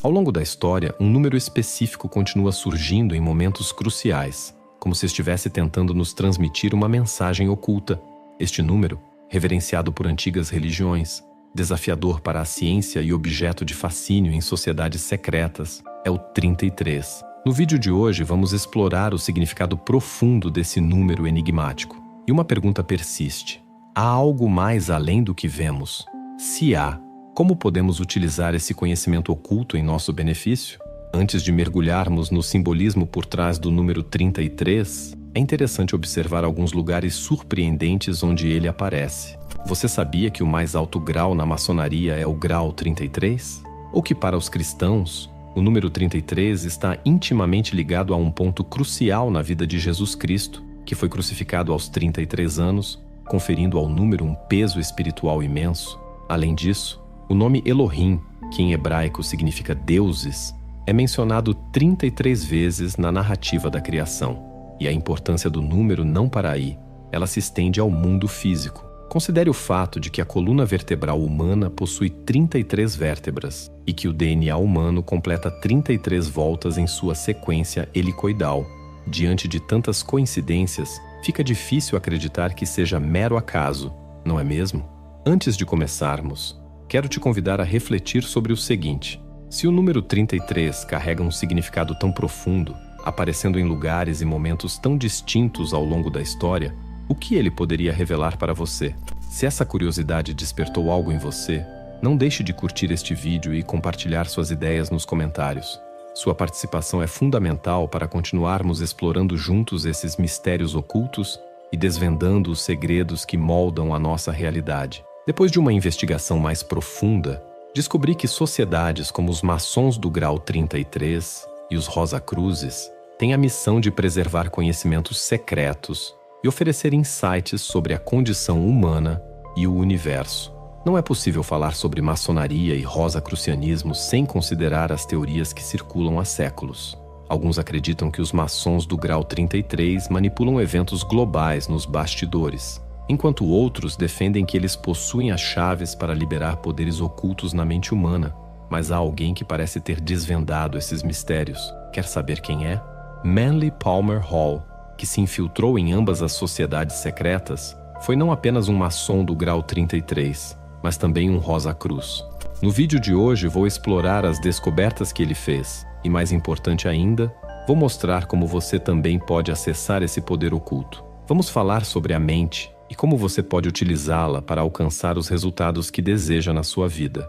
Ao longo da história, um número específico continua surgindo em momentos cruciais, como se estivesse tentando nos transmitir uma mensagem oculta. Este número, reverenciado por antigas religiões, desafiador para a ciência e objeto de fascínio em sociedades secretas, é o 33. No vídeo de hoje, vamos explorar o significado profundo desse número enigmático. E uma pergunta persiste: há algo mais além do que vemos? Se há, como podemos utilizar esse conhecimento oculto em nosso benefício? Antes de mergulharmos no simbolismo por trás do número 33, é interessante observar alguns lugares surpreendentes onde ele aparece. Você sabia que o mais alto grau na maçonaria é o grau 33? Ou que para os cristãos, o número 33 está intimamente ligado a um ponto crucial na vida de Jesus Cristo, que foi crucificado aos 33 anos, conferindo ao número um peso espiritual imenso? Além disso, o nome Elohim, que em hebraico significa deuses, é mencionado 33 vezes na narrativa da criação. E a importância do número não para aí, ela se estende ao mundo físico. Considere o fato de que a coluna vertebral humana possui 33 vértebras e que o DNA humano completa 33 voltas em sua sequência helicoidal. Diante de tantas coincidências, fica difícil acreditar que seja mero acaso, não é mesmo? Antes de começarmos, quero te convidar a refletir sobre o seguinte: se o número 33 carrega um significado tão profundo, aparecendo em lugares e momentos tão distintos ao longo da história, o que ele poderia revelar para você? Se essa curiosidade despertou algo em você, não deixe de curtir este vídeo e compartilhar suas ideias nos comentários. Sua participação é fundamental para continuarmos explorando juntos esses mistérios ocultos e desvendando os segredos que moldam a nossa realidade. Depois de uma investigação mais profunda, descobri que sociedades como os maçons do grau 33 e os Rosacruzes têm a missão de preservar conhecimentos secretos e oferecer insights sobre a condição humana e o universo. Não é possível falar sobre maçonaria e rosacrucianismo sem considerar as teorias que circulam há séculos. Alguns acreditam que os maçons do grau 33 manipulam eventos globais nos bastidores, enquanto outros defendem que eles possuem as chaves para liberar poderes ocultos na mente humana. Mas há alguém que parece ter desvendado esses mistérios. Quer saber quem é? Manly Palmer Hall, que se infiltrou em ambas as sociedades secretas, foi não apenas um maçom do grau 33, mas também um Rosacruz. No vídeo de hoje vou explorar as descobertas que ele fez e, mais importante ainda, vou mostrar como você também pode acessar esse poder oculto. Vamos falar sobre a mente e como você pode utilizá-la para alcançar os resultados que deseja na sua vida.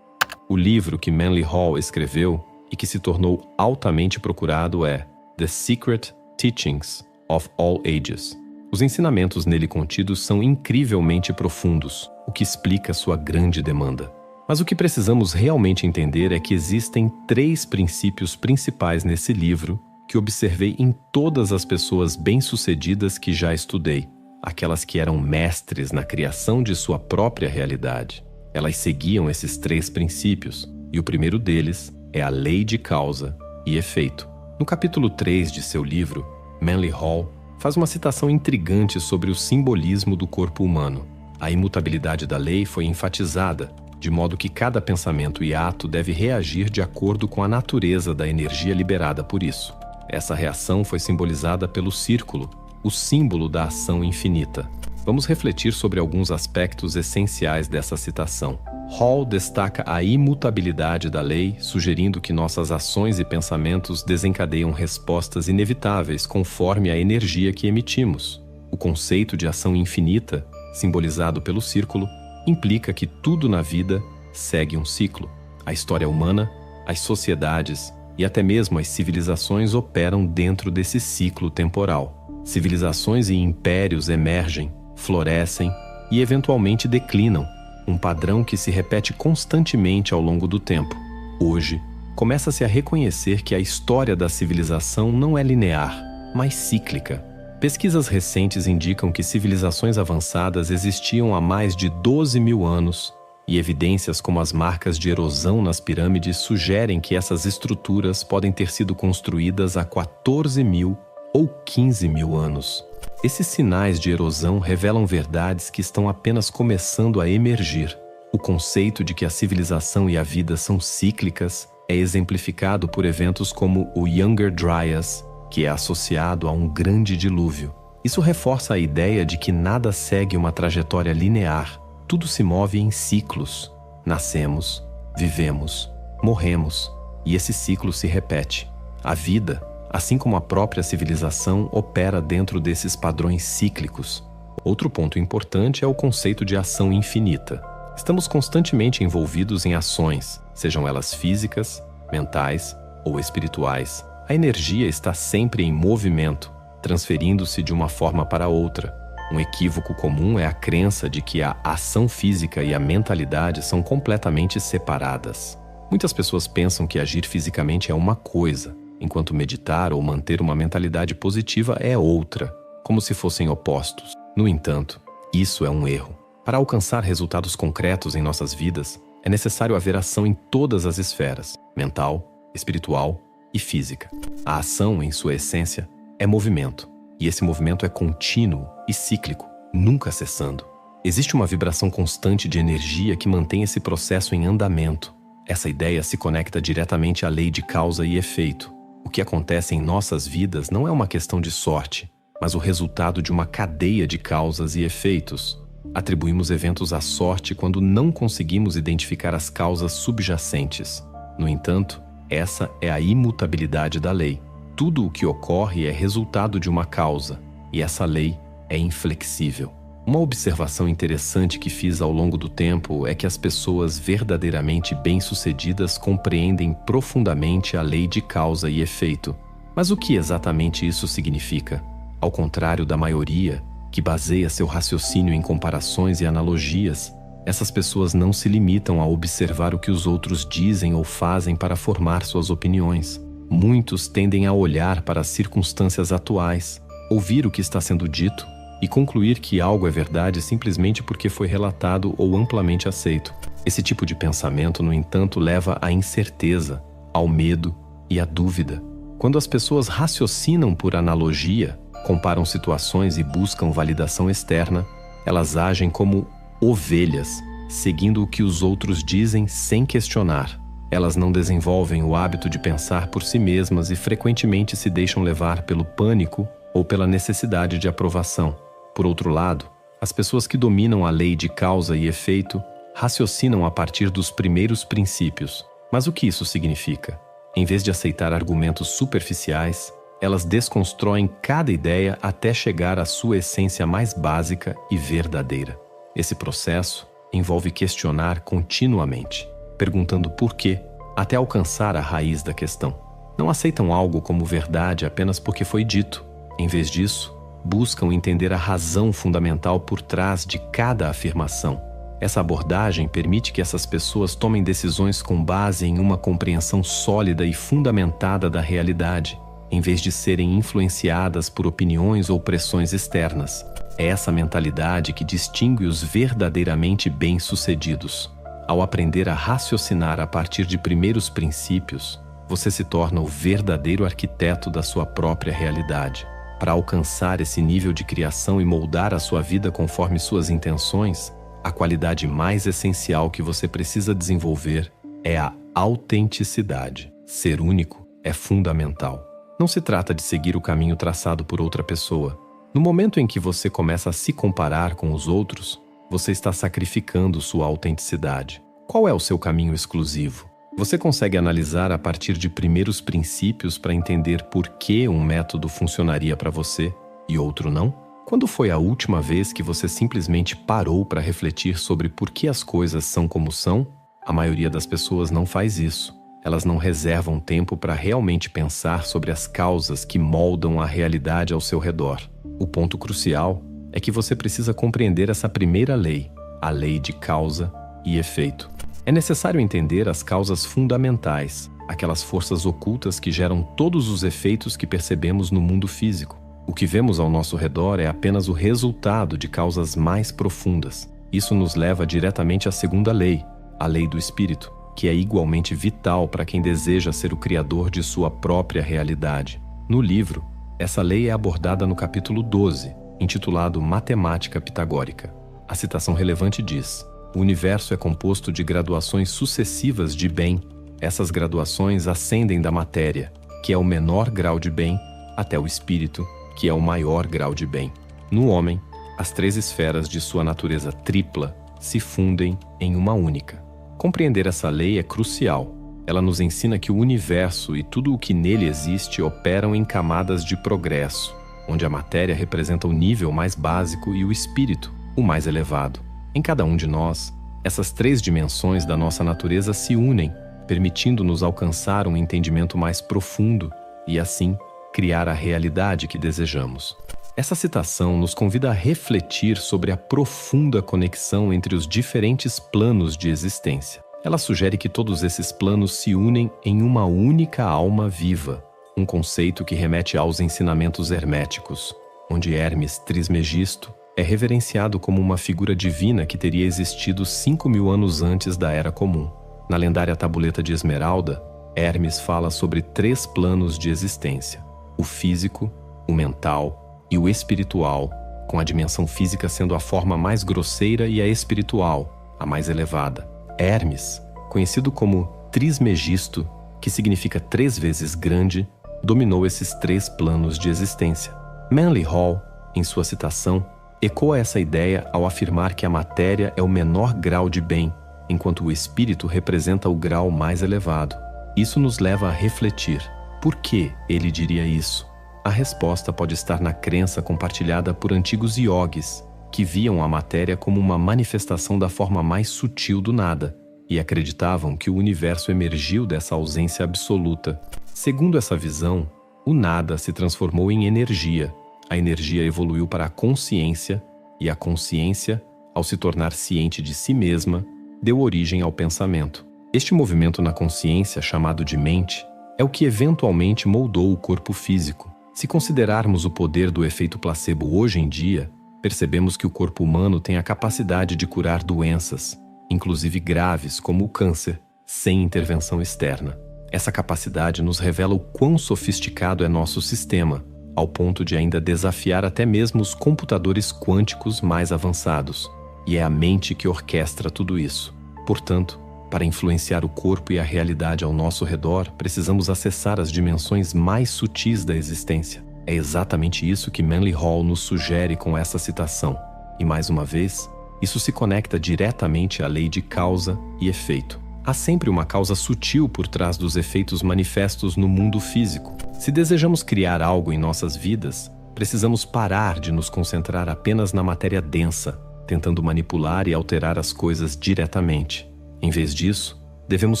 O livro que Manly Hall escreveu e que se tornou altamente procurado é The Secret Teachings of All Ages. Os ensinamentos nele contidos são incrivelmente profundos, o que explica sua grande demanda. Mas o que precisamos realmente entender é que existem 3 princípios principais nesse livro que observei em todas as pessoas bem-sucedidas que já estudei, aquelas que eram mestres na criação de sua própria realidade. Elas seguiam esses 3 princípios, e o primeiro deles é a lei de causa e efeito. No capítulo 3 de seu livro, Manly Hall faz uma citação intrigante sobre o simbolismo do corpo humano. A imutabilidade da lei foi enfatizada, de modo que cada pensamento e ato deve reagir de acordo com a natureza da energia liberada por isso. Essa reação foi simbolizada pelo círculo, o símbolo da ação infinita. Vamos refletir sobre alguns aspectos essenciais dessa citação. Hall destaca a imutabilidade da lei, sugerindo que nossas ações e pensamentos desencadeiam respostas inevitáveis conforme a energia que emitimos. O conceito de ação infinita, simbolizado pelo círculo, implica que tudo na vida segue um ciclo. A história humana, as sociedades e até mesmo as civilizações operam dentro desse ciclo temporal. Civilizações e impérios emergem, florescem e eventualmente declinam, um padrão que se repete constantemente ao longo do tempo. Hoje, começa-se a reconhecer que a história da civilização não é linear, mas cíclica. Pesquisas recentes indicam que civilizações avançadas existiam há mais de 12.000 anos, e evidências como as marcas de erosão nas pirâmides sugerem que essas estruturas podem ter sido construídas há 14.000 ou 15.000 anos. Esses sinais de erosão revelam verdades que estão apenas começando a emergir. O conceito de que a civilização e a vida são cíclicas é exemplificado por eventos como o Younger Dryas, que é associado a um grande dilúvio. Isso reforça a ideia de que nada segue uma trajetória linear. Tudo se move em ciclos. Nascemos, vivemos, morremos, e esse ciclo se repete. A vida, assim como a própria civilização, opera dentro desses padrões cíclicos. Outro ponto importante é o conceito de ação infinita. Estamos constantemente envolvidos em ações, sejam elas físicas, mentais ou espirituais. A energia está sempre em movimento, transferindo-se de uma forma para outra. Um equívoco comum é a crença de que a ação física e a mentalidade são completamente separadas. Muitas pessoas pensam que agir fisicamente é uma coisa, enquanto meditar ou manter uma mentalidade positiva é outra, como se fossem opostos. No entanto, isso é um erro. Para alcançar resultados concretos em nossas vidas, é necessário haver ação em todas as esferas, mental, espiritual e física. A ação, em sua essência, é movimento, e esse movimento é contínuo e cíclico, nunca cessando. Existe uma vibração constante de energia que mantém esse processo em andamento. Essa ideia se conecta diretamente à lei de causa e efeito. O que acontece em nossas vidas não é uma questão de sorte, mas o resultado de uma cadeia de causas e efeitos. Atribuímos eventos à sorte quando não conseguimos identificar as causas subjacentes. No entanto, essa é a imutabilidade da lei. Tudo o que ocorre é resultado de uma causa, e essa lei é inflexível. Uma observação interessante que fiz ao longo do tempo é que as pessoas verdadeiramente bem-sucedidas compreendem profundamente a lei de causa e efeito. Mas o que exatamente isso significa? Ao contrário da maioria, que baseia seu raciocínio em comparações e analogias, essas pessoas não se limitam a observar o que os outros dizem ou fazem para formar suas opiniões. Muitos tendem a olhar para as circunstâncias atuais, ouvir o que está sendo dito e concluir que algo é verdade simplesmente porque foi relatado ou amplamente aceito. Esse tipo de pensamento, no entanto, leva à incerteza, ao medo e à dúvida. Quando as pessoas raciocinam por analogia, comparam situações e buscam validação externa, elas agem como ovelhas, seguindo o que os outros dizem sem questionar. Elas não desenvolvem o hábito de pensar por si mesmas e frequentemente se deixam levar pelo pânico ou pela necessidade de aprovação. Por outro lado, as pessoas que dominam a lei de causa e efeito raciocinam a partir dos primeiros princípios. Mas o que isso significa? Em vez de aceitar argumentos superficiais, elas desconstroem cada ideia até chegar à sua essência mais básica e verdadeira. Esse processo envolve questionar continuamente, perguntando por quê, até alcançar a raiz da questão. Não aceitam algo como verdade apenas porque foi dito. Em vez disso, buscam entender a razão fundamental por trás de cada afirmação. Essa abordagem permite que essas pessoas tomem decisões com base em uma compreensão sólida e fundamentada da realidade, em vez de serem influenciadas por opiniões ou pressões externas. É essa mentalidade que distingue os verdadeiramente bem-sucedidos. Ao aprender a raciocinar a partir de primeiros princípios, você se torna o verdadeiro arquiteto da sua própria realidade. Para alcançar esse nível de criação e moldar a sua vida conforme suas intenções, a qualidade mais essencial que você precisa desenvolver é a autenticidade. Ser único é fundamental. Não se trata de seguir o caminho traçado por outra pessoa. No momento em que você começa a se comparar com os outros, você está sacrificando sua autenticidade. Qual é o seu caminho exclusivo? Você consegue analisar a partir de primeiros princípios para entender por que um método funcionaria para você e outro não? Quando foi a última vez que você simplesmente parou para refletir sobre por que as coisas são como são? A maioria das pessoas não faz isso. Elas não reservam tempo para realmente pensar sobre as causas que moldam a realidade ao seu redor. O ponto crucial é que você precisa compreender essa primeira lei, a lei de causa e efeito. É necessário entender as causas fundamentais, aquelas forças ocultas que geram todos os efeitos que percebemos no mundo físico. O que vemos ao nosso redor é apenas o resultado de causas mais profundas. Isso nos leva diretamente à segunda lei, a lei do espírito, que é igualmente vital para quem deseja ser o criador de sua própria realidade. No livro, essa lei é abordada no capítulo 12, intitulado Matemática Pitagórica. A citação relevante diz: o universo é composto de graduações sucessivas de bem. Essas graduações ascendem da matéria, que é o menor grau de bem, até o espírito, que é o maior grau de bem. No homem, as 3 esferas de sua natureza tripla se fundem em uma única. Compreender essa lei é crucial. Ela nos ensina que o universo e tudo o que nele existe operam em camadas de progresso, onde a matéria representa o nível mais básico e o espírito, o mais elevado. Em cada um de nós, essas 3 dimensões da nossa natureza se unem, permitindo-nos alcançar um entendimento mais profundo e, assim, criar a realidade que desejamos. Essa citação nos convida a refletir sobre a profunda conexão entre os diferentes planos de existência. Ela sugere que todos esses planos se unem em uma única alma viva, um conceito que remete aos ensinamentos herméticos, onde Hermes Trismegisto é reverenciado como uma figura divina que teria existido 5.000 anos antes da Era Comum. Na lendária tabuleta de Esmeralda, Hermes fala sobre 3 planos de existência: o físico, o mental e o espiritual, com a dimensão física sendo a forma mais grosseira e a espiritual, a mais elevada. Hermes, conhecido como Trismegisto, que significa 3 vezes grande, dominou esses 3 planos de existência. Manly Hall, em sua citação, ecoa essa ideia ao afirmar que a matéria é o menor grau de bem, enquanto o espírito representa o grau mais elevado. Isso nos leva a refletir. Por que ele diria isso? A resposta pode estar na crença compartilhada por antigos iogues, que viam a matéria como uma manifestação da forma mais sutil do nada, e acreditavam que o universo emergiu dessa ausência absoluta. Segundo essa visão, o nada se transformou em energia, a energia evoluiu para a consciência, e a consciência, ao se tornar ciente de si mesma, deu origem ao pensamento. Este movimento na consciência, chamado de mente, é o que eventualmente moldou o corpo físico. Se considerarmos o poder do efeito placebo hoje em dia, percebemos que o corpo humano tem a capacidade de curar doenças, inclusive graves como o câncer, sem intervenção externa. Essa capacidade nos revela o quão sofisticado é nosso sistema, ao ponto de ainda desafiar até mesmo os computadores quânticos mais avançados. E é a mente que orquestra tudo isso. Portanto, para influenciar o corpo e a realidade ao nosso redor, precisamos acessar as dimensões mais sutis da existência. É exatamente isso que Manly Hall nos sugere com essa citação. E mais uma vez, isso se conecta diretamente à lei de causa e efeito. Há sempre uma causa sutil por trás dos efeitos manifestos no mundo físico. Se desejamos criar algo em nossas vidas, precisamos parar de nos concentrar apenas na matéria densa, tentando manipular e alterar as coisas diretamente. Em vez disso, devemos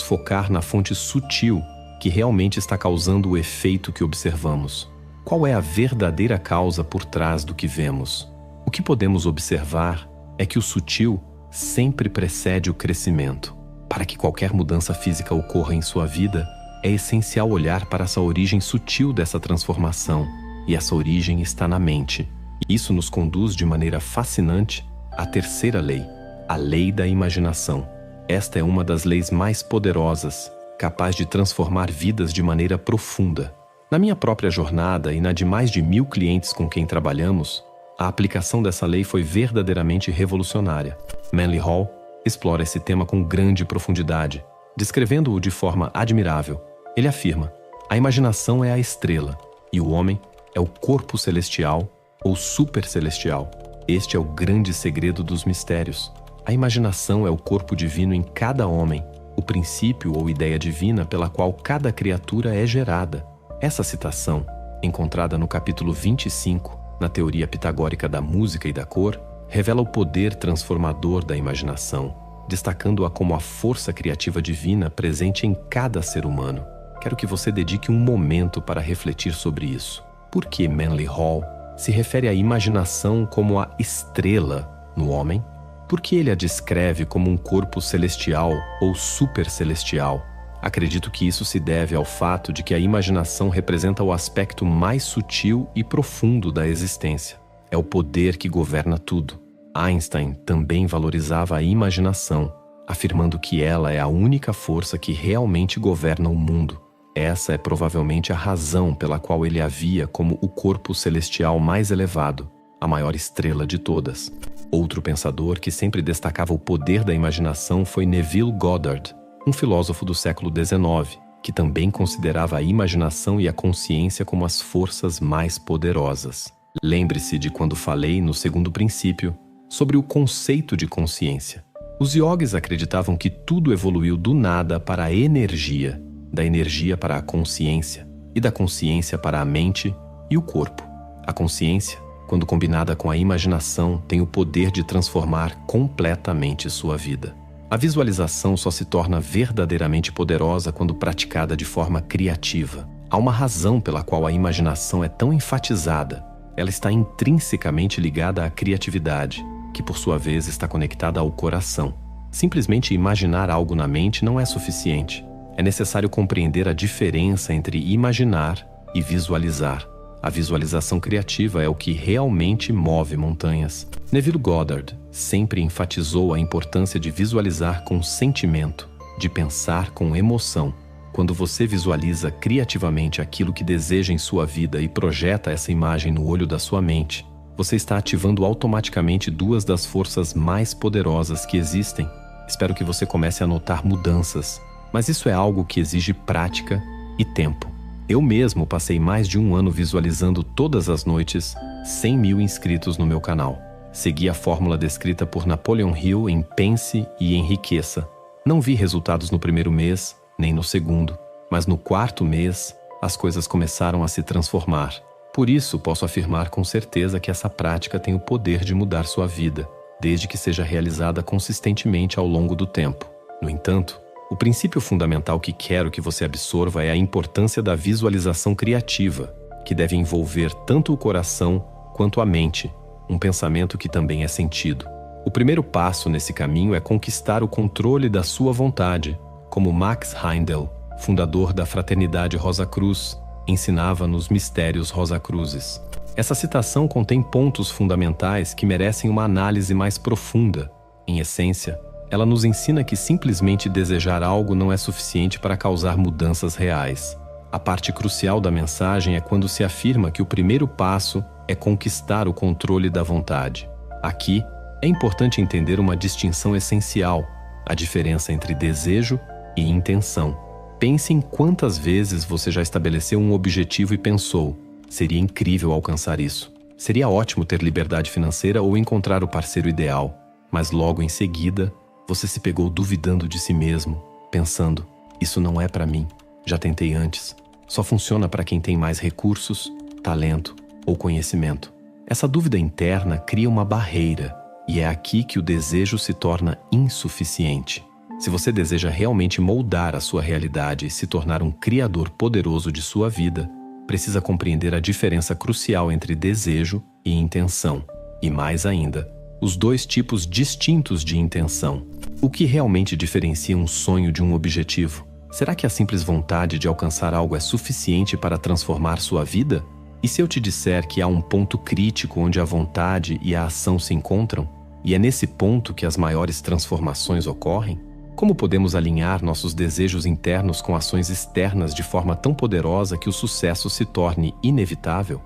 focar na fonte sutil que realmente está causando o efeito que observamos. Qual é a verdadeira causa por trás do que vemos? O que podemos observar é que o sutil sempre precede o crescimento. Para que qualquer mudança física ocorra em sua vida, é essencial olhar para essa origem sutil dessa transformação, e essa origem está na mente. Isso nos conduz de maneira fascinante à terceira lei, a lei da imaginação. Esta é uma das leis mais poderosas, capaz de transformar vidas de maneira profunda. Na minha própria jornada e na de mais de 1000 clientes com quem trabalhamos, a aplicação dessa lei foi verdadeiramente revolucionária. Manly Hall explora esse tema com grande profundidade, descrevendo-o de forma admirável. Ele afirma: a imaginação é a estrela, e o homem é o corpo celestial ou supercelestial. Este é o grande segredo dos mistérios. A imaginação é o corpo divino em cada homem, o princípio ou ideia divina pela qual cada criatura é gerada. Essa citação, encontrada no capítulo 25, na teoria pitagórica da música e da cor, revela o poder transformador da imaginação, destacando-a como a força criativa divina presente em cada ser humano. Quero que você dedique um momento para refletir sobre isso. Por que Manly Hall se refere à imaginação como a estrela no homem? Por que ele a descreve como um corpo celestial ou supercelestial? Acredito que isso se deve ao fato de que a imaginação representa o aspecto mais sutil e profundo da existência. É o poder que governa tudo. Einstein também valorizava a imaginação, afirmando que ela é a única força que realmente governa o mundo. Essa é provavelmente a razão pela qual ele a via como o corpo celestial mais elevado. a maior estrela de todas. Outro pensador que sempre destacava o poder da imaginação foi Neville Goddard, um filósofo do século XIX, que também considerava a imaginação e a consciência como as forças mais poderosas. Lembre-se de quando falei, no segundo princípio, sobre o conceito de consciência. Os yogis acreditavam que tudo evoluiu do nada para a energia, da energia para a consciência, e da consciência para a mente e o corpo. A consciência, quando combinada com a imaginação, tem o poder de transformar completamente sua vida. A visualização só se torna verdadeiramente poderosa quando praticada de forma criativa. Há uma razão pela qual a imaginação é tão enfatizada. Ela está intrinsecamente ligada à criatividade, que por sua vez está conectada ao coração. Simplesmente imaginar algo na mente não é suficiente. É necessário compreender a diferença entre imaginar e visualizar. A visualização criativa é o que realmente move montanhas. Neville Goddard sempre enfatizou a importância de visualizar com sentimento, de pensar com emoção. Quando você visualiza criativamente aquilo que deseja em sua vida e projeta essa imagem no olho da sua mente, você está ativando automaticamente duas das forças mais poderosas que existem. Espero que você comece a notar mudanças, mas isso é algo que exige prática e tempo. Eu mesmo passei mais de um ano visualizando todas as noites 100 mil inscritos no meu canal. Segui a fórmula descrita por Napoleon Hill em Pense e Enriqueça. Não vi resultados no primeiro mês, nem no segundo, mas no quarto mês, as coisas começaram a se transformar. Por isso, posso afirmar com certeza que essa prática tem o poder de mudar sua vida, desde que seja realizada consistentemente ao longo do tempo. No entanto, o princípio fundamental que quero que você absorva é a importância da visualização criativa, que deve envolver tanto o coração quanto a mente, um pensamento que também é sentido. O primeiro passo nesse caminho é conquistar o controle da sua vontade, como Max Heindel, fundador da Fraternidade Rosa Cruz, ensinava nos Mistérios Rosacruzes. Essa citação contém pontos fundamentais que merecem uma análise mais profunda. Em essência, ela nos ensina que simplesmente desejar algo não é suficiente para causar mudanças reais. A parte crucial da mensagem é quando se afirma que o primeiro passo é conquistar o controle da vontade. Aqui, é importante entender uma distinção essencial, a diferença entre desejo e intenção. Pense em quantas vezes você já estabeleceu um objetivo e pensou: seria incrível alcançar isso. Seria ótimo ter liberdade financeira ou encontrar o parceiro ideal. Mas logo em seguida, você se pegou duvidando de si mesmo, pensando: isso não é para mim, já tentei antes. Só funciona para quem tem mais recursos, talento ou conhecimento. Essa dúvida interna cria uma barreira, e é aqui que o desejo se torna insuficiente. Se você deseja realmente moldar a sua realidade e se tornar um criador poderoso de sua vida, precisa compreender a diferença crucial entre desejo e intenção. E mais ainda, os dois tipos distintos de intenção. O que realmente diferencia um sonho de um objetivo? Será que a simples vontade de alcançar algo é suficiente para transformar sua vida? E se eu te disser que há um ponto crítico onde a vontade e a ação se encontram? E é nesse ponto que as maiores transformações ocorrem? Como podemos alinhar nossos desejos internos com ações externas de forma tão poderosa que o sucesso se torne inevitável?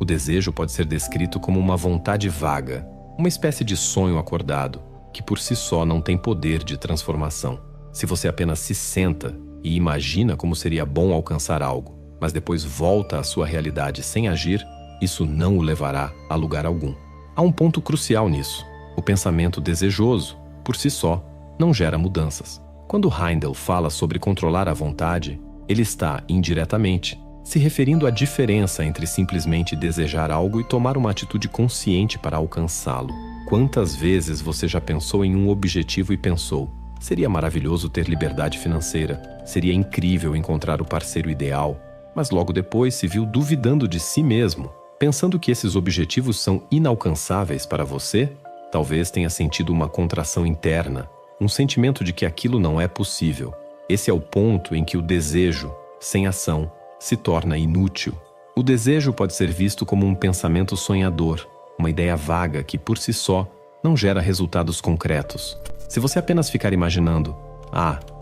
O desejo pode ser descrito como uma vontade vaga, uma espécie de sonho acordado, que por si só não tem poder de transformação. Se você apenas se senta e imagina como seria bom alcançar algo, mas depois volta à sua realidade sem agir, isso não o levará a lugar algum. Há um ponto crucial nisso. O pensamento desejoso, por si só, não gera mudanças. Quando Heindel fala sobre controlar a vontade, ele está, indiretamente, se referindo à diferença entre simplesmente desejar algo e tomar uma atitude consciente para alcançá-lo. Quantas vezes você já pensou em um objetivo e pensou: seria maravilhoso ter liberdade financeira, seria incrível encontrar o parceiro ideal, mas logo depois se viu duvidando de si mesmo, pensando que esses objetivos são inalcançáveis para você? Talvez tenha sentido uma contração interna, um sentimento de que aquilo não é possível. Esse é o ponto em que o desejo, sem ação, se torna inútil. O desejo pode ser visto como um pensamento sonhador, uma ideia vaga que, por si só, não gera resultados concretos. Se você apenas ficar imaginando: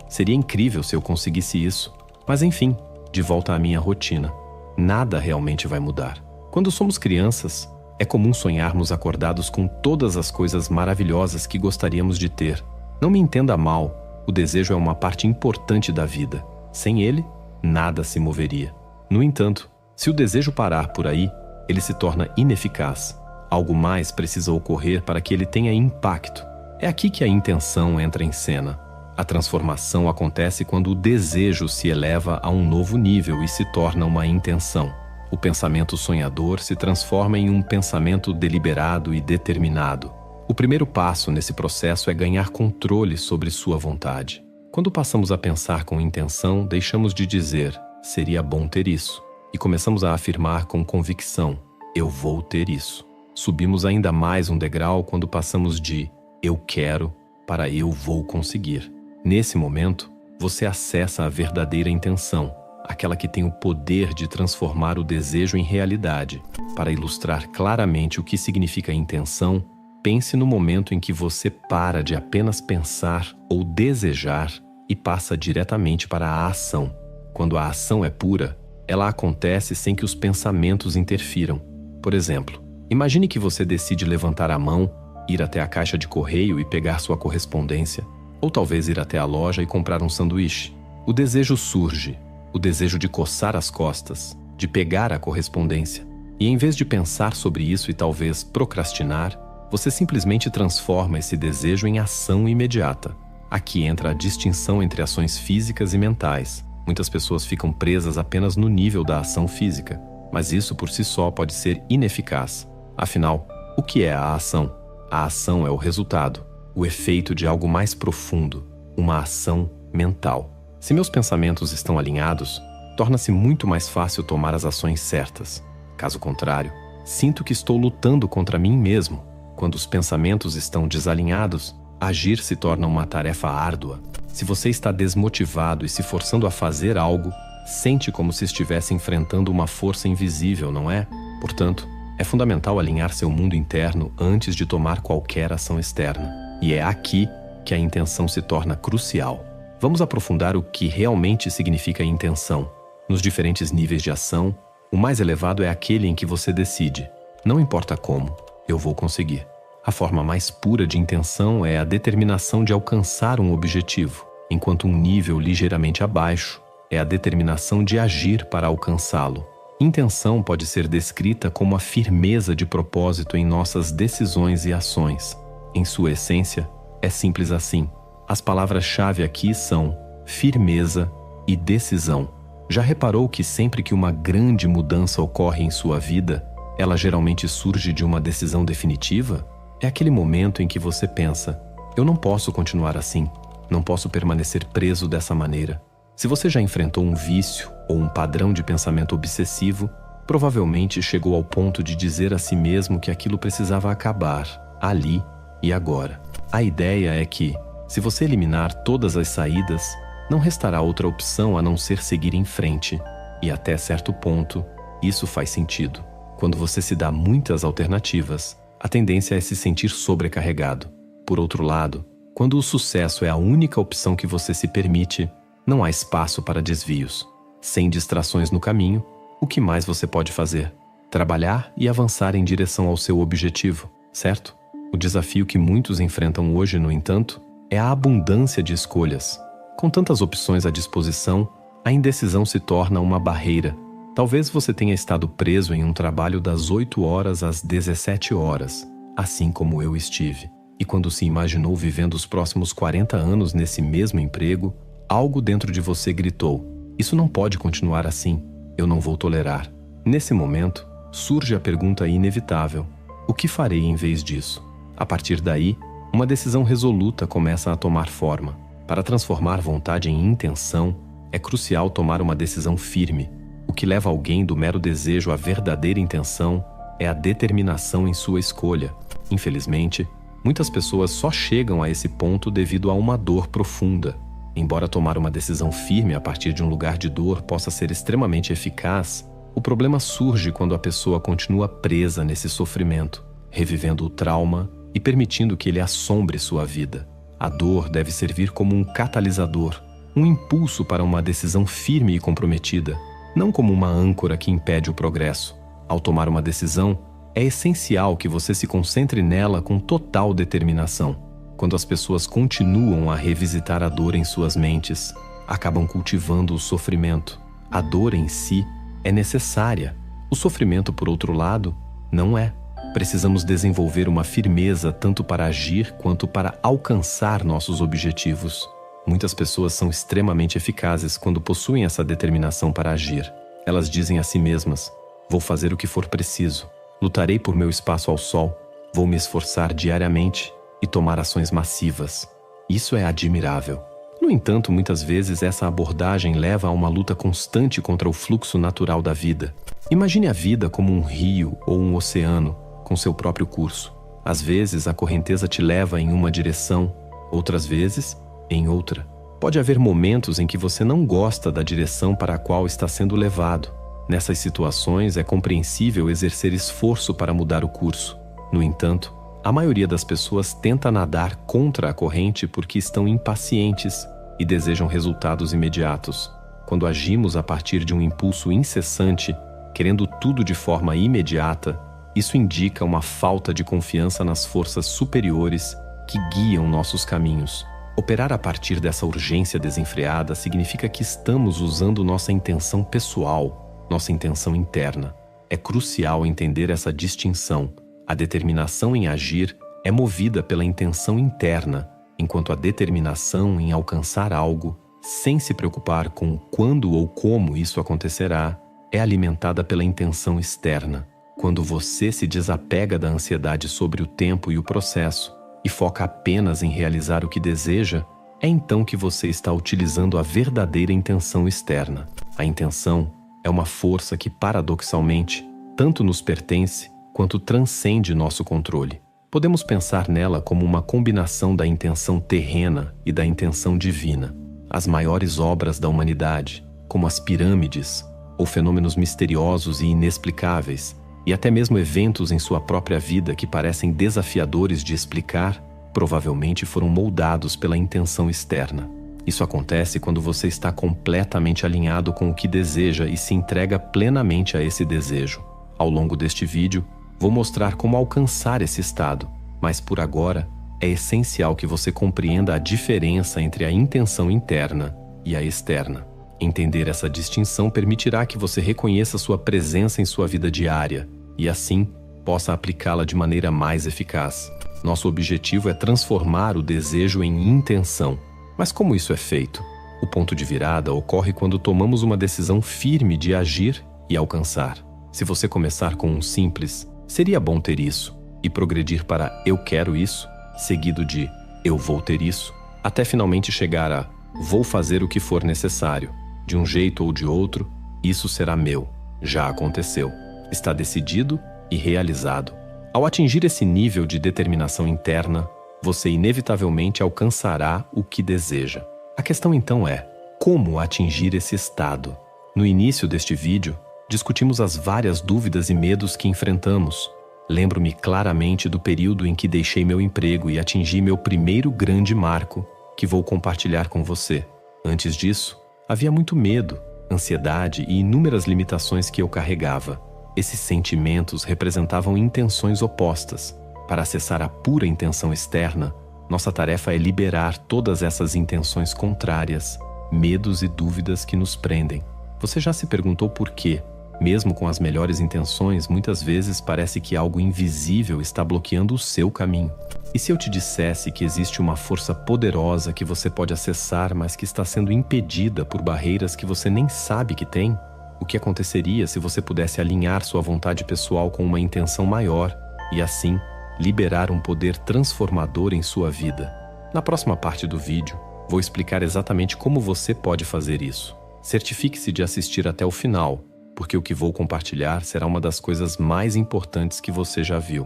seria incrível se eu conseguisse isso, mas enfim, de volta à minha rotina. nada realmente vai mudar. Quando somos crianças, é comum sonharmos acordados com todas as coisas maravilhosas que gostaríamos de ter. Não me entenda mal, o desejo é uma parte importante da vida. Sem ele, nada se moveria. No entanto, se o desejo parar por aí, ele se torna ineficaz. Algo mais precisa ocorrer para que ele tenha impacto. É aqui que a intenção entra em cena. A transformação acontece quando o desejo se eleva a um novo nível e se torna uma intenção. O pensamento sonhador se transforma em um pensamento deliberado e determinado. O primeiro passo nesse processo é ganhar controle sobre sua vontade. Quando passamos a pensar com intenção, deixamos de dizer, seria bom ter isso, e começamos a afirmar com convicção, eu vou ter isso. Subimos ainda mais um degrau quando passamos de eu quero para eu vou conseguir. Nesse momento, você acessa a verdadeira intenção, aquela que tem o poder de transformar o desejo em realidade. Para ilustrar claramente o que significa intenção, pense no momento em que você para de apenas pensar ou desejar e passa diretamente para a ação. Quando a ação é pura, ela acontece sem que os pensamentos interfiram. Por exemplo, imagine que você decide levantar a mão, ir até a caixa de correio e pegar sua correspondência, ou talvez ir até a loja e comprar um sanduíche. O desejo surge, o desejo de coçar as costas, de pegar a correspondência. E em vez de pensar sobre isso e talvez procrastinar, você simplesmente transforma esse desejo em ação imediata. Aqui entra a distinção entre ações físicas e mentais. Muitas pessoas ficam presas apenas no nível da ação física, mas isso por si só pode ser ineficaz. Afinal, o que é a ação? A ação é o resultado, o efeito de algo mais profundo, uma ação mental. Se meus pensamentos estão alinhados, torna-se muito mais fácil tomar as ações certas. Caso contrário, sinto que estou lutando contra mim mesmo. Quando os pensamentos estão desalinhados, agir se torna uma tarefa árdua. Se você está desmotivado e se forçando a fazer algo, sente como se estivesse enfrentando uma força invisível, não é? Portanto, é fundamental alinhar seu mundo interno antes de tomar qualquer ação externa. E é aqui que a intenção se torna crucial. Vamos aprofundar o que realmente significa intenção. Nos diferentes níveis de ação, o mais elevado é aquele em que você decide. Não importa como, eu vou conseguir. A forma mais pura de intenção é a determinação de alcançar um objetivo, enquanto um nível ligeiramente abaixo é a determinação de agir para alcançá-lo. Intenção pode ser descrita como a firmeza de propósito em nossas decisões e ações. Em sua essência, é simples assim. As palavras-chave aqui são firmeza e decisão. Já reparou que sempre que uma grande mudança ocorre em sua vida, ela geralmente surge de uma decisão definitiva? É aquele momento em que você pensa, eu não posso continuar assim, não posso permanecer preso dessa maneira. Se você já enfrentou um vício ou um padrão de pensamento obsessivo, provavelmente chegou ao ponto de dizer a si mesmo que aquilo precisava acabar, ali e agora. A ideia é que, se você eliminar todas as saídas, não restará outra opção a não ser seguir em frente. E até certo ponto, isso faz sentido. Quando você se dá muitas alternativas, a tendência é se sentir sobrecarregado. Por outro lado, quando o sucesso é a única opção que você se permite, não há espaço para desvios. Sem distrações no caminho, o que mais você pode fazer? Trabalhar e avançar em direção ao seu objetivo, certo? O desafio que muitos enfrentam hoje, no entanto, é a abundância de escolhas. Com tantas opções à disposição, a indecisão se torna uma barreira. Talvez você tenha estado preso em um trabalho das 8 horas às 17 horas, assim como eu estive. E quando se imaginou vivendo os próximos 40 anos nesse mesmo emprego, algo dentro de você gritou, isso não pode continuar assim, eu não vou tolerar. Nesse momento, surge a pergunta inevitável, o que farei em vez disso? A partir daí, uma decisão resoluta começa a tomar forma. Para transformar vontade em intenção, é crucial tomar uma decisão firme. O que leva alguém do mero desejo à verdadeira intenção é a determinação em sua escolha. Infelizmente, muitas pessoas só chegam a esse ponto devido a uma dor profunda. Embora tomar uma decisão firme a partir de um lugar de dor possa ser extremamente eficaz, o problema surge quando a pessoa continua presa nesse sofrimento, revivendo o trauma e permitindo que ele assombre sua vida. A dor deve servir como um catalisador, um impulso para uma decisão firme e comprometida. não como uma âncora que impede o progresso. Ao tomar uma decisão, é essencial que você se concentre nela com total determinação. Quando as pessoas continuam a revisitar a dor em suas mentes, acabam cultivando o sofrimento. A dor em si é necessária. O sofrimento, por outro lado, não é. Precisamos desenvolver uma firmeza tanto para agir quanto para alcançar nossos objetivos. Muitas pessoas são extremamente eficazes quando possuem essa determinação para agir. Elas dizem a si mesmas: vou fazer o que for preciso, lutarei por meu espaço ao sol, vou me esforçar diariamente e tomar ações massivas. Isso é admirável. No entanto, muitas vezes essa abordagem leva a uma luta constante contra o fluxo natural da vida. Imagine a vida como um rio ou um oceano com seu próprio curso. Às vezes, a correnteza te leva em uma direção, outras vezes, em outra. Pode haver momentos em que você não gosta da direção para a qual está sendo levado. Nessas situações, é compreensível exercer esforço para mudar o curso. No entanto, a maioria das pessoas tenta nadar contra a corrente porque estão impacientes e desejam resultados imediatos. Quando agimos a partir de um impulso incessante, querendo tudo de forma imediata, isso indica uma falta de confiança nas forças superiores que guiam nossos caminhos. Operar a partir dessa urgência desenfreada significa que estamos usando nossa intenção pessoal, nossa intenção interna. É crucial entender essa distinção. A determinação em agir é movida pela intenção interna, enquanto a determinação em alcançar algo, sem se preocupar com quando ou como isso acontecerá, é alimentada pela intenção externa. Quando você se desapega da ansiedade sobre o tempo e o processo e foca apenas em realizar o que deseja, é então que você está utilizando a verdadeira intenção externa. A intenção é uma força que, paradoxalmente, tanto nos pertence quanto transcende nosso controle. Podemos pensar nela como uma combinação da intenção terrena e da intenção divina. As maiores obras da humanidade, como as pirâmides, ou fenômenos misteriosos e inexplicáveis, e até mesmo eventos em sua própria vida que parecem desafiadores de explicar, provavelmente foram moldados pela intenção externa. Isso acontece quando você está completamente alinhado com o que deseja e se entrega plenamente a esse desejo. Ao longo deste vídeo, vou mostrar como alcançar esse estado, mas por agora, é essencial que você compreenda a diferença entre a intenção interna e a externa. Entender essa distinção permitirá que você reconheça sua presença em sua vida diária e, assim, possa aplicá-la de maneira mais eficaz. Nosso objetivo é transformar o desejo em intenção. Mas como isso é feito? O ponto de virada ocorre quando tomamos uma decisão firme de agir e alcançar. Se você começar com um simples "seria bom ter isso" e progredir para "eu quero isso", seguido de "eu vou ter isso", até finalmente chegar a "vou fazer o que for necessário", de um jeito ou de outro, isso será meu. Já aconteceu. Está decidido e realizado. Ao atingir esse nível de determinação interna, você inevitavelmente alcançará o que deseja. A questão então é: como atingir esse estado? No início deste vídeo, discutimos as várias dúvidas e medos que enfrentamos. Lembro-me claramente do período em que deixei meu emprego e atingi meu primeiro grande marco, que vou compartilhar com você. Antes disso, havia muito medo, ansiedade e inúmeras limitações que eu carregava. Esses sentimentos representavam intenções opostas. Para acessar a pura intenção externa, nossa tarefa é liberar todas essas intenções contrárias, medos e dúvidas que nos prendem. Você já se perguntou por quê? Mesmo com as melhores intenções, muitas vezes parece que algo invisível está bloqueando o seu caminho. E se eu te dissesse que existe uma força poderosa que você pode acessar, mas que está sendo impedida por barreiras que você nem sabe que tem? O que aconteceria se você pudesse alinhar sua vontade pessoal com uma intenção maior e, assim, liberar um poder transformador em sua vida? Na próxima parte do vídeo, vou explicar exatamente como você pode fazer isso. Certifique-se de assistir até o final, porque o que vou compartilhar será uma das coisas mais importantes que você já viu.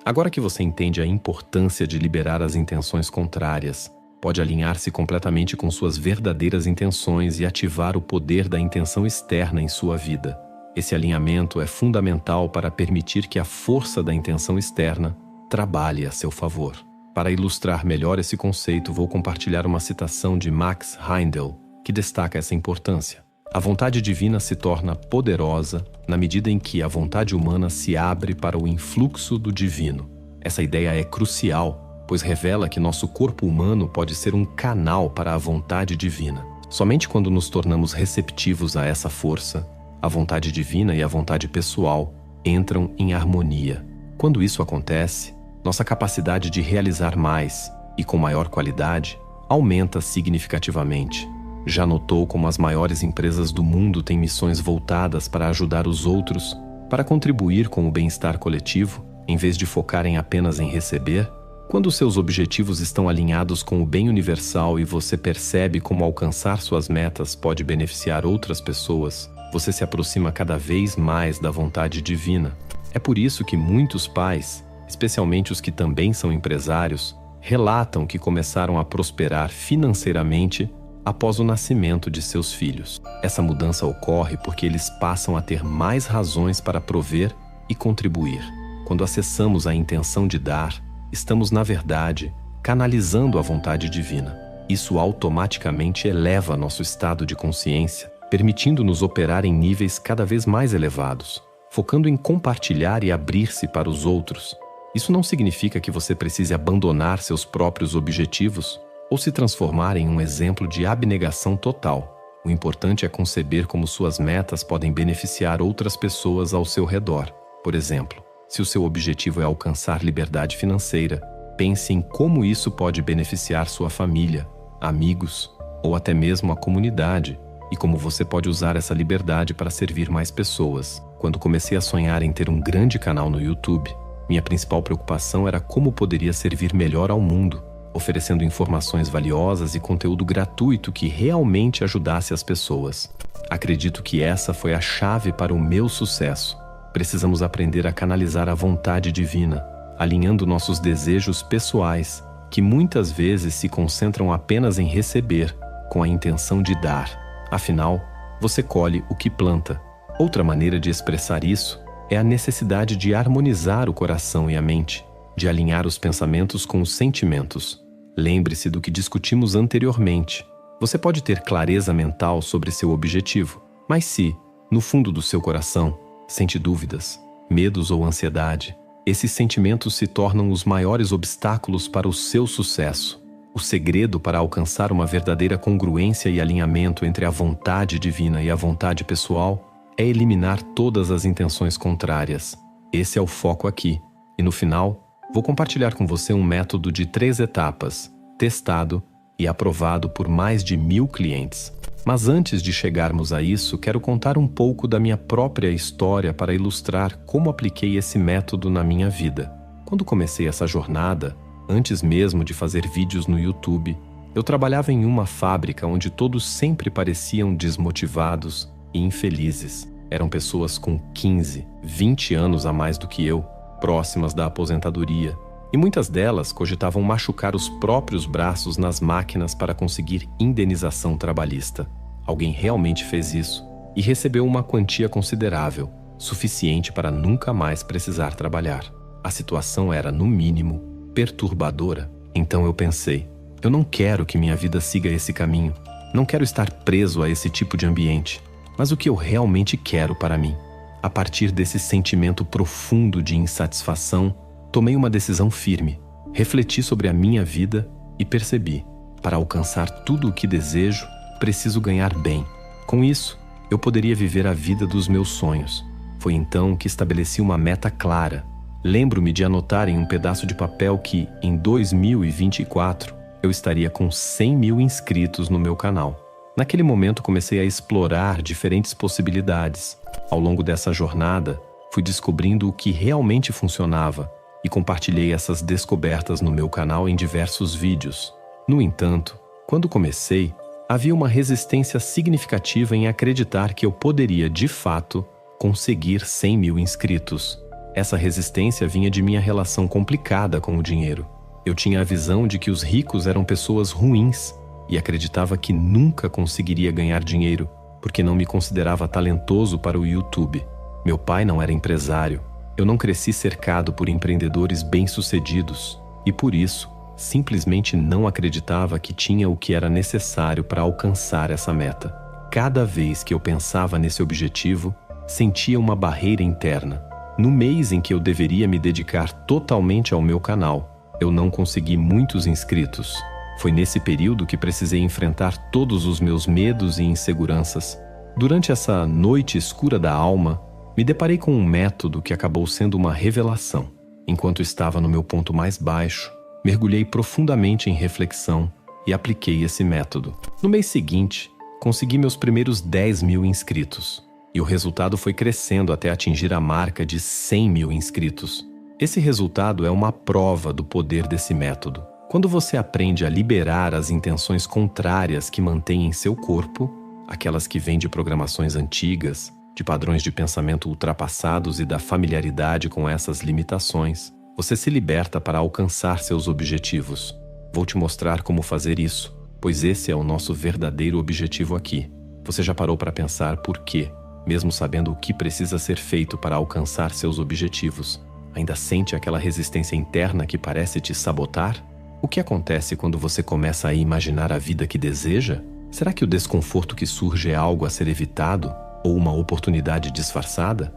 Agora que você entende a importância de liberar as intenções contrárias, pode alinhar-se completamente com suas verdadeiras intenções e ativar o poder da intenção externa em sua vida. Esse alinhamento é fundamental para permitir que a força da intenção externa trabalhe a seu favor. Para ilustrar melhor esse conceito, vou compartilhar uma citação de Max Heindel, que destaca essa importância. A vontade divina se torna poderosa na medida em que a vontade humana se abre para o influxo do divino. Essa ideia é crucial, pois revela que nosso corpo humano pode ser um canal para a vontade divina. Somente quando nos tornamos receptivos a essa força, a vontade divina e a vontade pessoal entram em harmonia. Quando isso acontece, nossa capacidade de realizar mais e com maior qualidade aumenta significativamente. Já notou como as maiores empresas do mundo têm missões voltadas para ajudar os outros, para contribuir com o bem-estar coletivo, em vez de focarem apenas em receber? Quando seus objetivos estão alinhados com o bem universal e você percebe como alcançar suas metas pode beneficiar outras pessoas, você se aproxima cada vez mais da vontade divina. É por isso que muitos pais, especialmente os que também são empresários, relatam que começaram a prosperar financeiramente após o nascimento de seus filhos. Essa mudança ocorre porque eles passam a ter mais razões para prover e contribuir. Quando acessamos a intenção de dar, estamos, na verdade, canalizando a vontade divina. Isso automaticamente eleva nosso estado de consciência, permitindo-nos operar em níveis cada vez mais elevados, focando em compartilhar e abrir-se para os outros. Isso não significa que você precise abandonar seus próprios objetivos ou se transformar em um exemplo de abnegação total. O importante é conceber como suas metas podem beneficiar outras pessoas ao seu redor. Por exemplo, se o seu objetivo é alcançar liberdade financeira, pense em como isso pode beneficiar sua família, amigos ou até mesmo a comunidade, e como você pode usar essa liberdade para servir mais pessoas. Quando comecei a sonhar em ter um grande canal no YouTube, minha principal preocupação era como poderia servir melhor ao mundo, oferecendo informações valiosas e conteúdo gratuito que realmente ajudasse as pessoas. Acredito que essa foi a chave para o meu sucesso. Precisamos aprender a canalizar a vontade divina, alinhando nossos desejos pessoais, que muitas vezes se concentram apenas em receber, com a intenção de dar. Afinal, você colhe o que planta. Outra maneira de expressar isso é a necessidade de harmonizar o coração e a mente, de alinhar os pensamentos com os sentimentos. Lembre-se do que discutimos anteriormente. Você pode ter clareza mental sobre seu objetivo, mas se, no fundo do seu coração, sente dúvidas, medos ou ansiedade, esses sentimentos se tornam os maiores obstáculos para o seu sucesso. O segredo para alcançar uma verdadeira congruência e alinhamento entre a vontade divina e a vontade pessoal é eliminar todas as intenções contrárias. Esse é o foco aqui. E no final, vou compartilhar com você um método de 3 etapas, testado e aprovado por mais de 1000 clientes. Mas antes de chegarmos a isso, quero contar um pouco da minha própria história para ilustrar como apliquei esse método na minha vida. Quando comecei essa jornada, antes mesmo de fazer vídeos no YouTube, eu trabalhava em uma fábrica onde todos sempre pareciam desmotivados e infelizes. Eram pessoas com 15, 20 anos a mais do que eu, próximas da aposentadoria, e muitas delas cogitavam machucar os próprios braços nas máquinas para conseguir indenização trabalhista. Alguém realmente fez isso e recebeu uma quantia considerável, suficiente para nunca mais precisar trabalhar. A situação era, no mínimo, perturbadora. Então eu pensei, eu não quero que minha vida siga esse caminho. Não quero estar preso a esse tipo de ambiente. Mas o que eu realmente quero para mim? A partir desse sentimento profundo de insatisfação, tomei uma decisão firme. Refleti sobre a minha vida e percebi, para alcançar tudo o que desejo, preciso ganhar bem. Com isso, eu poderia viver a vida dos meus sonhos. Foi então que estabeleci uma meta clara. Lembro-me de anotar em um pedaço de papel que, em 2024, eu estaria com 100 mil inscritos no meu canal. Naquele momento comecei a explorar diferentes possibilidades. Ao longo dessa jornada, fui descobrindo o que realmente funcionava e compartilhei essas descobertas no meu canal em diversos vídeos. No entanto, quando comecei, havia uma resistência significativa em acreditar que eu poderia, de fato, conseguir 100 mil inscritos. Essa resistência vinha de minha relação complicada com o dinheiro. Eu tinha a visão de que os ricos eram pessoas ruins e acreditava que nunca conseguiria ganhar dinheiro, porque não me considerava talentoso para o YouTube. Meu pai não era empresário. Eu não cresci cercado por empreendedores bem-sucedidos e, por isso, Simplesmente não acreditava que tinha o que era necessário para alcançar essa meta. Cada vez que eu pensava nesse objetivo, sentia uma barreira interna. No mês em que eu deveria me dedicar totalmente ao meu canal, eu não consegui muitos inscritos. Foi nesse período que precisei enfrentar todos os meus medos e inseguranças. Durante essa noite escura da alma, me deparei com um método que acabou sendo uma revelação. Enquanto estava no meu ponto mais baixo, mergulhei profundamente em reflexão e apliquei esse método. No mês seguinte, consegui meus primeiros 10.000 inscritos. E o resultado foi crescendo até atingir a marca de 100.000 inscritos. Esse resultado é uma prova do poder desse método. Quando você aprende a liberar as intenções contrárias que mantêm em seu corpo, aquelas que vêm de programações antigas, de padrões de pensamento ultrapassados e da familiaridade com essas limitações, você se liberta para alcançar seus objetivos. Vou te mostrar como fazer isso, pois esse é o nosso verdadeiro objetivo aqui. Você já parou para pensar por quê? Mesmo sabendo o que precisa ser feito para alcançar seus objetivos, ainda sente aquela resistência interna que parece te sabotar? O que acontece quando você começa a imaginar a vida que deseja? Será que o desconforto que surge é algo a ser evitado ou uma oportunidade disfarçada?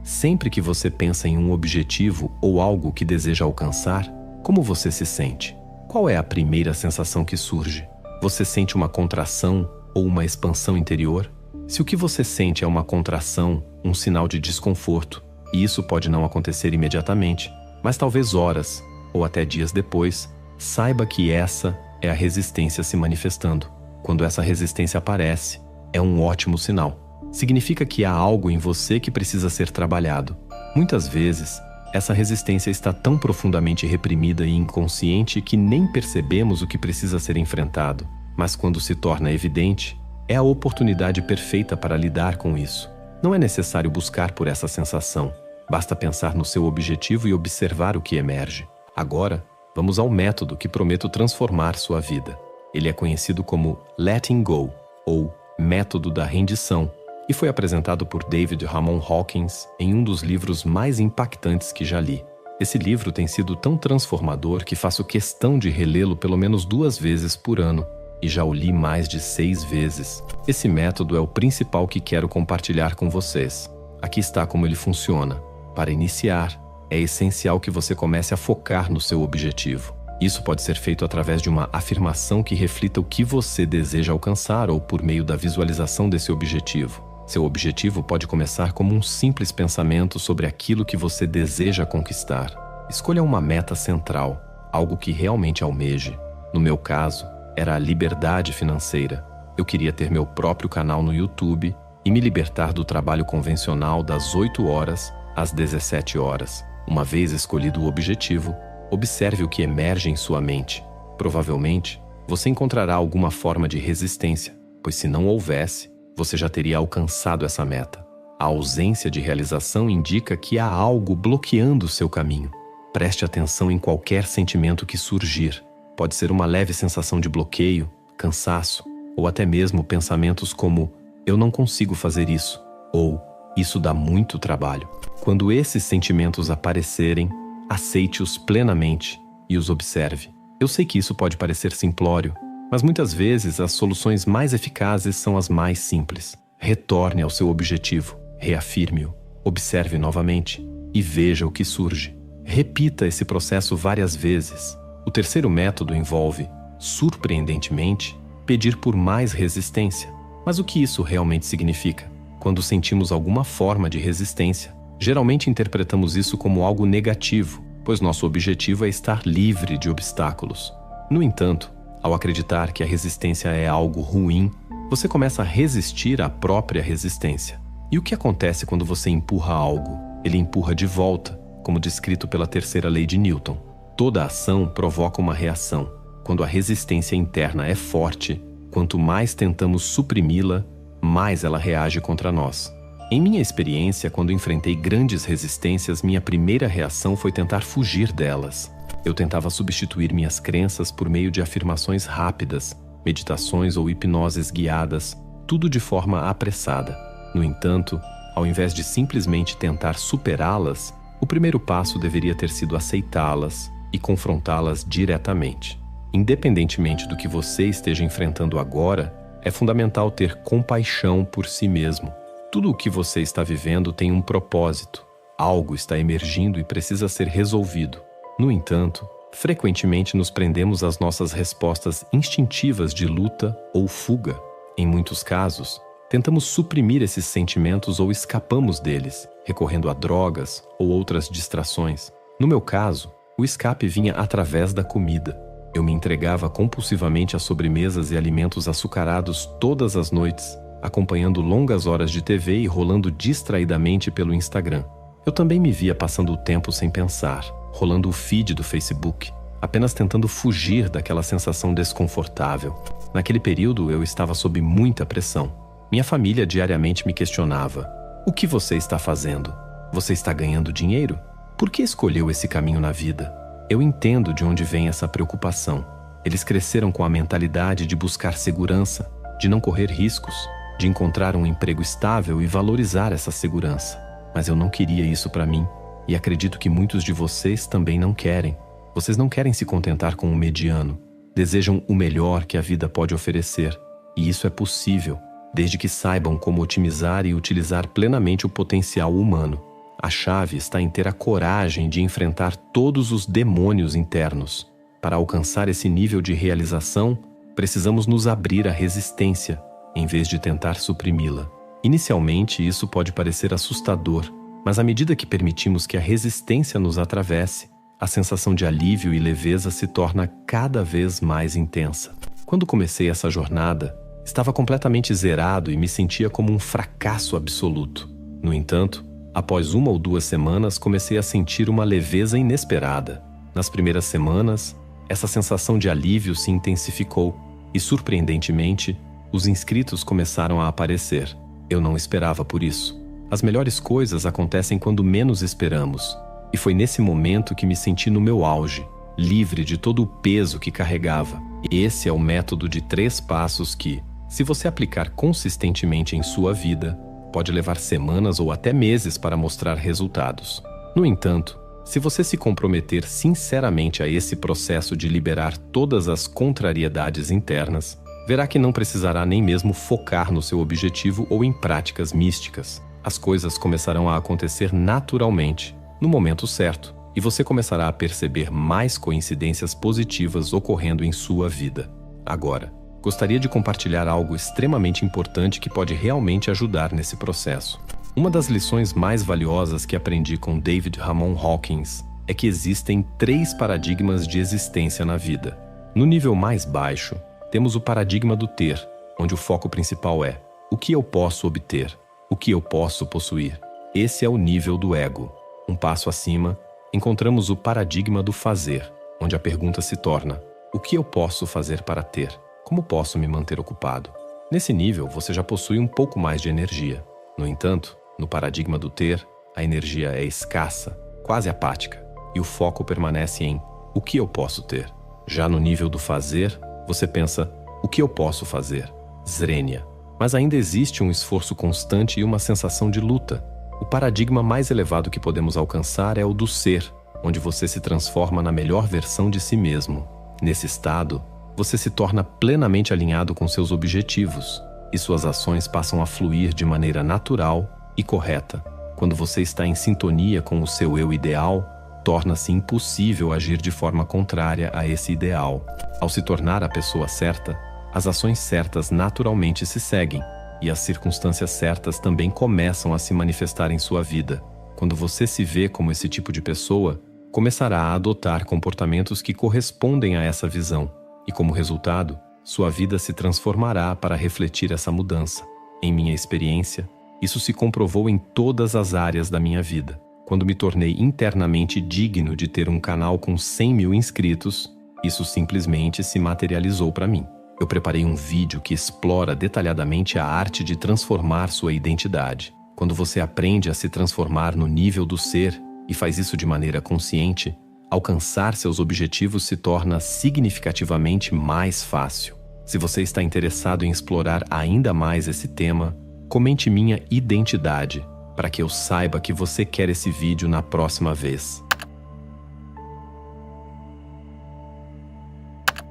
Sempre que você pensa em um objetivo ou algo que deseja alcançar, como você se sente? Qual é a primeira sensação que surge? Você sente uma contração ou uma expansão interior? Se o que você sente é uma contração, um sinal de desconforto, e isso pode não acontecer imediatamente, mas talvez horas ou até dias depois, saiba que essa é a resistência se manifestando. Quando essa resistência aparece, é um ótimo sinal. Significa que há algo em você que precisa ser trabalhado. Muitas vezes, essa resistência está tão profundamente reprimida e inconsciente que nem percebemos o que precisa ser enfrentado. Mas quando se torna evidente, é a oportunidade perfeita para lidar com isso. Não é necessário buscar por essa sensação. Basta pensar no seu objetivo e observar o que emerge. Agora, vamos ao método que prometo transformar sua vida. Ele é conhecido como Letting Go, ou Método da Rendição, e foi apresentado por David Ramon Hawkins em um dos livros mais impactantes que já li. Esse livro tem sido tão transformador que faço questão de relê-lo pelo menos 2 vezes por ano, e já o li mais de 6 vezes. Esse método é o principal que quero compartilhar com vocês. Aqui está como ele funciona. Para iniciar, é essencial que você comece a focar no seu objetivo. Isso pode ser feito através de uma afirmação que reflita o que você deseja alcançar ou por meio da visualização desse objetivo. Seu objetivo pode começar como um simples pensamento sobre aquilo que você deseja conquistar. Escolha uma meta central, algo que realmente almeje. No meu caso, era a liberdade financeira. Eu queria ter meu próprio canal no YouTube e me libertar do trabalho convencional das 8 horas às 17 horas. Uma vez escolhido o objetivo, observe o que emerge em sua mente. Provavelmente, você encontrará alguma forma de resistência, pois se não houvesse, você já teria alcançado essa meta. A ausência de realização indica que há algo bloqueando o seu caminho. Preste atenção em qualquer sentimento que surgir. Pode ser uma leve sensação de bloqueio, cansaço, ou até mesmo pensamentos como "eu não consigo fazer isso" ou "isso dá muito trabalho". Quando esses sentimentos aparecerem, aceite-os plenamente e os observe. Eu sei que isso pode parecer simplório, mas muitas vezes as soluções mais eficazes são as mais simples. Retorne ao seu objetivo, reafirme-o, observe novamente e veja o que surge. Repita esse processo várias vezes. O terceiro método envolve, surpreendentemente, pedir por mais resistência. Mas o que isso realmente significa? Quando sentimos alguma forma de resistência, geralmente interpretamos isso como algo negativo, pois nosso objetivo é estar livre de obstáculos. No entanto, ao acreditar que a resistência é algo ruim, você começa a resistir à própria resistência. E o que acontece quando você empurra algo? Ele empurra de volta, como descrito pela terceira lei de Newton. Toda ação provoca uma reação. Quando a resistência interna é forte, quanto mais tentamos suprimi-la, mais ela reage contra nós. Em minha experiência, quando enfrentei grandes resistências, minha primeira reação foi tentar fugir delas. Eu tentava substituir minhas crenças por meio de afirmações rápidas, meditações ou hipnoses guiadas, tudo de forma apressada. No entanto, ao invés de simplesmente tentar superá-las, O primeiro passo deveria ter sido aceitá-las e confrontá-las diretamente. Independentemente do que você esteja enfrentando agora, é fundamental ter compaixão por si mesmo. Tudo o que você está vivendo tem um propósito. Algo está emergindo e precisa ser resolvido. No entanto, frequentemente nos prendemos às nossas respostas instintivas de luta ou fuga. Em muitos casos, tentamos suprimir esses sentimentos ou escapamos deles, recorrendo a drogas ou outras distrações. No meu caso, o escape vinha através da comida. Eu me entregava compulsivamente a sobremesas e alimentos açucarados todas as noites, acompanhando longas horas de TV e rolando distraidamente pelo Instagram. Eu também me via passando o tempo sem pensar, rolando o feed do Facebook, apenas tentando fugir daquela sensação desconfortável. Naquele período, eu estava sob muita pressão. Minha família diariamente me questionava: o que você está fazendo? Você está ganhando dinheiro? Por que escolheu esse caminho na vida? Eu entendo de onde vem essa preocupação. Eles cresceram com a mentalidade de buscar segurança, de não correr riscos, de encontrar um emprego estável e valorizar essa segurança. Mas eu não queria isso para mim, e acredito que muitos de vocês também não querem. Vocês não querem se contentar com o mediano. Desejam o melhor que a vida pode oferecer, e isso é possível, desde que saibam como otimizar e utilizar plenamente o potencial humano. A chave está em ter a coragem de enfrentar todos os demônios internos. Para alcançar esse nível de realização, precisamos nos abrir à resistência, em vez de tentar suprimi-la. Inicialmente, isso pode parecer assustador, mas à medida que permitimos que a resistência nos atravesse, a sensação de alívio e leveza se torna cada vez mais intensa. Quando comecei essa jornada, estava completamente zerado e me sentia como um fracasso absoluto. No entanto, após 1 ou 2 semanas, comecei a sentir uma leveza inesperada. Nas primeiras semanas, essa sensação de alívio se intensificou e, surpreendentemente, os inscritos começaram a aparecer. Eu não esperava por isso. As melhores coisas acontecem quando menos esperamos. E foi nesse momento que me senti no meu auge, livre de todo o peso que carregava. Esse é o método de 3 passos que, se você aplicar consistentemente em sua vida, pode levar semanas ou até meses para mostrar resultados. No entanto, se você se comprometer sinceramente a esse processo de liberar todas as contrariedades internas, verá que não precisará nem mesmo focar no seu objetivo ou em práticas místicas. As coisas começarão a acontecer naturalmente, no momento certo, e você começará a perceber mais coincidências positivas ocorrendo em sua vida. Agora, gostaria de compartilhar algo extremamente importante que pode realmente ajudar nesse processo. Uma das lições mais valiosas que aprendi com David Ramon Hawkins é que existem 3 paradigmas de existência na vida. No nível mais baixo, temos o paradigma do ter, onde o foco principal é: o que eu posso obter? O que eu posso possuir? Esse é o nível do ego. Um passo acima, encontramos o paradigma do fazer, onde a pergunta se torna: o que eu posso fazer para ter? Como posso me manter ocupado? Nesse nível, você já possui um pouco mais de energia. No entanto, no paradigma do ter, a energia é escassa, quase apática, e o foco permanece em: o que eu posso ter? Já no nível do fazer, você pensa: o que eu posso fazer? Zrenia. Mas ainda existe um esforço constante e uma sensação de luta. O paradigma mais elevado que podemos alcançar é o do ser, onde você se transforma na melhor versão de si mesmo. Nesse estado, você se torna plenamente alinhado com seus objetivos, e suas ações passam a fluir de maneira natural e correta. Quando você está em sintonia com o seu eu ideal, torna-se impossível agir de forma contrária a esse ideal. Ao se tornar a pessoa certa, as ações certas naturalmente se seguem, e as circunstâncias certas também começam a se manifestar em sua vida. Quando você se vê como esse tipo de pessoa, começará a adotar comportamentos que correspondem a essa visão, e como resultado, sua vida se transformará para refletir essa mudança. Em minha experiência, isso se comprovou em todas as áreas da minha vida. Quando me tornei internamente digno de ter um canal com 100 mil inscritos, isso simplesmente se materializou para mim. Eu preparei um vídeo que explora detalhadamente a arte de transformar sua identidade. Quando você aprende a se transformar no nível do ser e faz isso de maneira consciente, alcançar seus objetivos se torna significativamente mais fácil. Se você está interessado em explorar ainda mais esse tema, comente minha identidade para que eu saiba que você quer esse vídeo na próxima vez.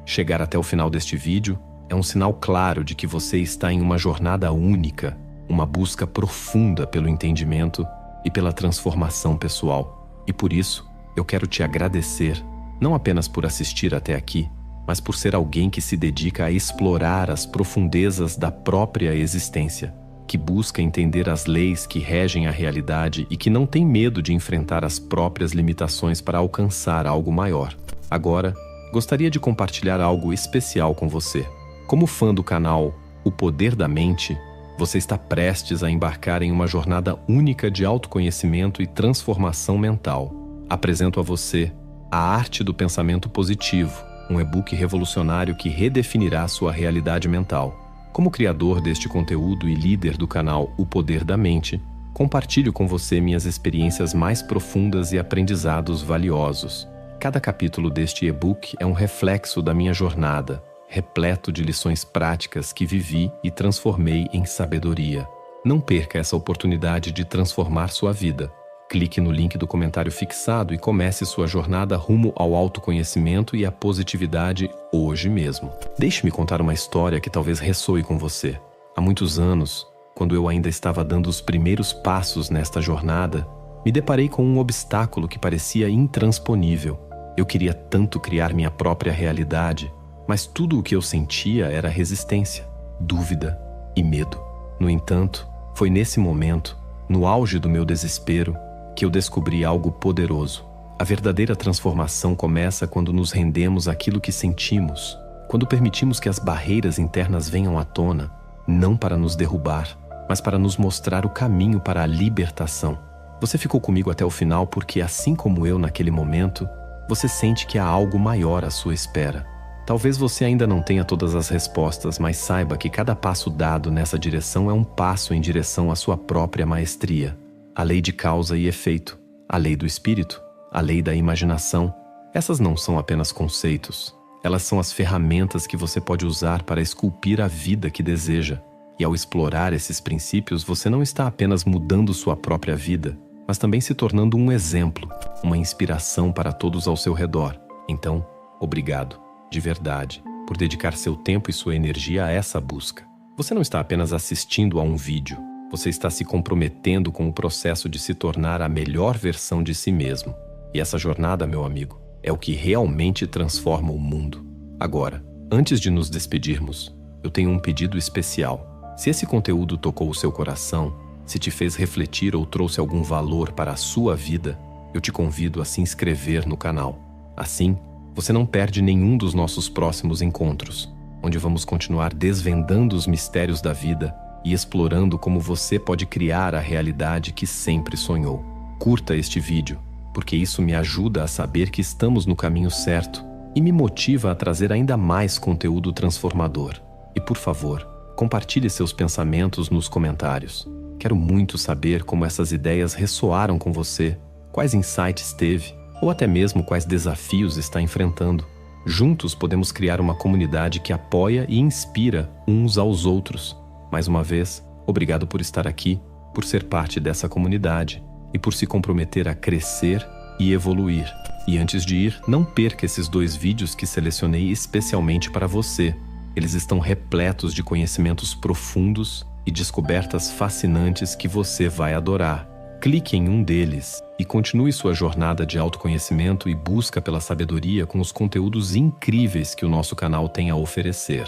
Chegar até o final deste vídeo é um sinal claro de que você está em uma jornada única, uma busca profunda pelo entendimento e pela transformação pessoal. E por isso, eu quero te agradecer, não apenas por assistir até aqui, mas por ser alguém que se dedica a explorar as profundezas da própria existência, que busca entender as leis que regem a realidade e que não tem medo de enfrentar as próprias limitações para alcançar algo maior. Agora, gostaria de compartilhar algo especial com você. Como fã do canal O Poder da Mente, você está prestes a embarcar em uma jornada única de autoconhecimento e transformação mental. Apresento a você A Arte do Pensamento Positivo, um e-book revolucionário que redefinirá sua realidade mental. Como criador deste conteúdo e líder do canal O Poder da Mente, compartilho com você minhas experiências mais profundas e aprendizados valiosos. Cada capítulo deste e-book é um reflexo da minha jornada, repleto de lições práticas que vivi e transformei em sabedoria. Não perca essa oportunidade de transformar sua vida. Clique no link do comentário fixado e comece sua jornada rumo ao autoconhecimento e à positividade hoje mesmo. Deixe-me contar uma história que talvez ressoe com você. Há muitos anos, quando eu ainda estava dando os primeiros passos nesta jornada, me deparei com um obstáculo que parecia intransponível. Eu queria tanto criar minha própria realidade, mas tudo o que eu sentia era resistência, dúvida e medo. No entanto, foi nesse momento, no auge do meu desespero, que eu descobri algo poderoso. A verdadeira transformação começa quando nos rendemos àquilo que sentimos, quando permitimos que as barreiras internas venham à tona, não para nos derrubar, mas para nos mostrar o caminho para a libertação. Você ficou comigo até o final porque, assim como eu naquele momento, você sente que há algo maior à sua espera. Talvez você ainda não tenha todas as respostas, mas saiba que cada passo dado nessa direção é um passo em direção à sua própria maestria. A lei de causa e efeito, a lei do espírito, a lei da imaginação. Essas não são apenas conceitos. Elas são as ferramentas que você pode usar para esculpir a vida que deseja. E ao explorar esses princípios, você não está apenas mudando sua própria vida, mas também se tornando um exemplo, uma inspiração para todos ao seu redor. Então, obrigado, de verdade, por dedicar seu tempo e sua energia a essa busca. Você não está apenas assistindo a um vídeo, você está se comprometendo com o processo de se tornar a melhor versão de si mesmo. E essa jornada, meu amigo, é o que realmente transforma o mundo. Agora, antes de nos despedirmos, eu tenho um pedido especial. Se esse conteúdo tocou o seu coração, se te fez refletir ou trouxe algum valor para a sua vida, eu te convido a se inscrever no canal. Assim, você não perde nenhum dos nossos próximos encontros, onde vamos continuar desvendando os mistérios da vida e explorando como você pode criar a realidade que sempre sonhou. Curta este vídeo, porque isso me ajuda a saber que estamos no caminho certo e me motiva a trazer ainda mais conteúdo transformador. E por favor, compartilhe seus pensamentos nos comentários. Quero muito saber como essas ideias ressoaram com você, quais insights teve, ou até mesmo quais desafios está enfrentando. Juntos podemos criar uma comunidade que apoia e inspira uns aos outros. Mais uma vez, obrigado por estar aqui, por ser parte dessa comunidade e por se comprometer a crescer e evoluir. E antes de ir, não perca esses 2 vídeos que selecionei especialmente para você. Eles estão repletos de conhecimentos profundos e descobertas fascinantes que você vai adorar. Clique em um deles e continue sua jornada de autoconhecimento e busca pela sabedoria com os conteúdos incríveis que o nosso canal tem a oferecer.